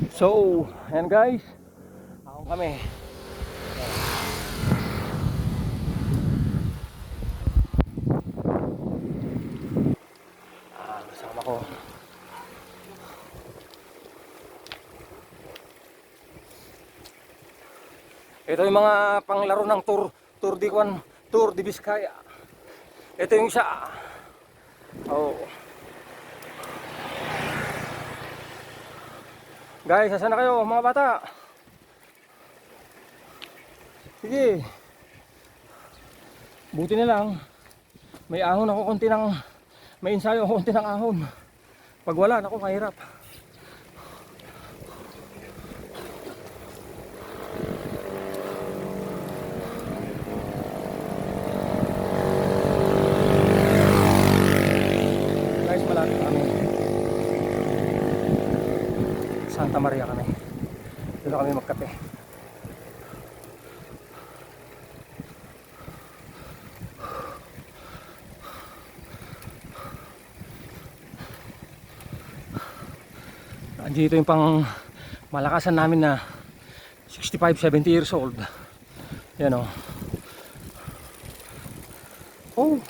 So, ayan guys. Ako kami. Kasama ko. Ito yung mga panglaro ng Tour de Vizcaya. Ito yung isa. Oh. Guys, saan na kayo mga bata? Sige. Buti na lang. May ahon ako may ensayo ako konti ng ahon. Pag wala, naku, mahirap. Guys, malapit kami. Santa Maria kami. Dito kami magkape. Dito yung pang malakasan namin na 65-70 years old. Yan o. Oh.